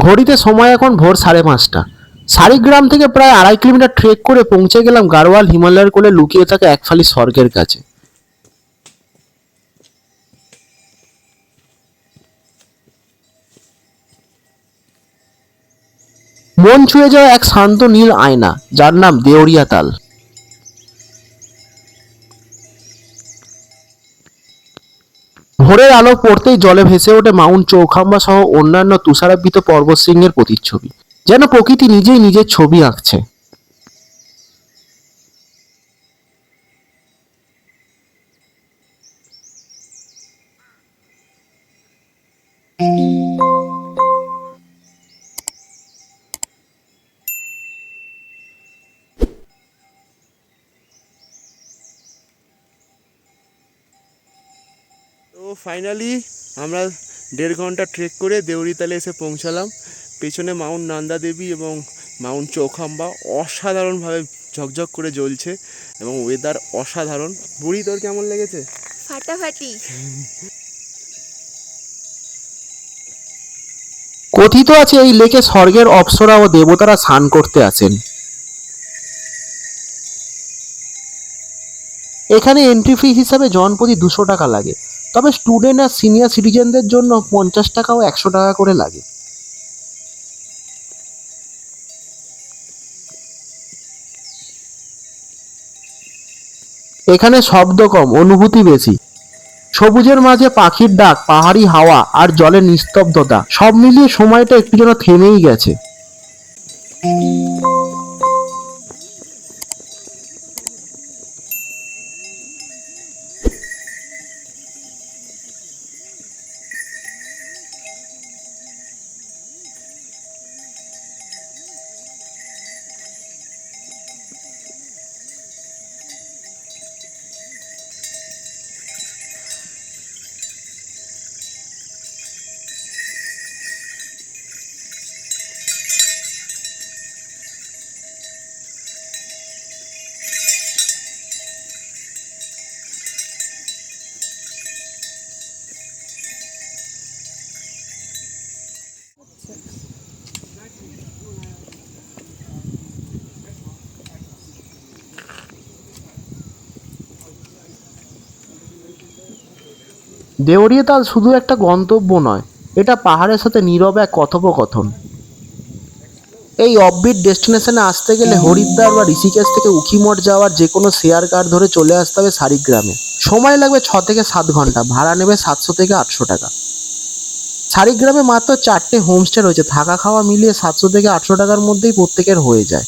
ঘড়িতে সময় এখন ভোর 5:30। শালিগ্রাম থেকে প্রায় 2.5 কিলোমিটার ট্রেক করে পৌঁছে গেলাম গাড়োয়াল হিমালয়ের কোলে লুকিয়ে থাকা একফালি স্বর্গের কাছে। মন ছুঁয়ে যাওয়া এক শান্ত নীল আয়না, যার নাম দেওরিয়া তাল। ভোরের আলো পড়তেই জলে ভেসে ওঠে মাউন্ট চৌখাম্বা সহ অন্যান্য তুষারাবৃত পর্বতশৃঙ্গের প্রতিচ্ছবি, যেন প্রকৃতি নিজেই নিজের ছবি আঁকছে। তো ফাইনালি আমরা 1.5 ঘন্টা ট্রেক করে দেউরিতালে এসে পৌঁছালাম। পেছনে মাউন্ট নন্দা দেবী এবং মাউন্ট চৌখাম্বা অসাধারণভাবে ঝকঝক করে জ্বলছে এবং ওয়েদার অসাধারণ। বুড়ি, তোর কেমন লেগেছে? ফাটাফাটি। কথিত আছে এই লেকে স্বর্গের অপ্সরা ও দেবতারা স্নান করতে আসেন। এখানে এন্ট্রি ফি হিসাবে জনপ্রতি 200 টাকা লাগে, তবে স্টুডেন্ট আর সিনিয়র সিটিজেনদের জন্য 50 টাকা ও 100 টাকা করে লাগে। এখানে শব্দ কম, অনুভূতি বেশি। সবুজের মাঝে পাখির ডাক, পাহাড়ি হাওয়া আর জলের নিস্তব্ধতা, সব মিলিয়ে সময়টা একটু যেন থেমেই গেছে। দেওরিয়া তাল শুধু একটা গন্তব্য নয়, এটা পাহাড়ের সাথে নীরব এক কথোপকথন। এই অফবিট ডেস্টিনেশনে আসতে গেলে হরিদ্বার বা ঋষিকেশ থেকে উখিমঠ যাওয়ার যে কোনো শেয়ার কার ধরে চলে আসতে হবে শালিগ্রামে। সময় লাগবে 6 থেকে 7 ঘন্টা, ভাড়া নেবে 700 থেকে 800 টাকা। শালিগ্রামে মাত্র 4টে হোমস্টে রয়েছে, থাকা খাওয়া মিলিয়ে 700 থেকে 800 টাকার মধ্যেই প্রত্যেকের হয়ে যায়।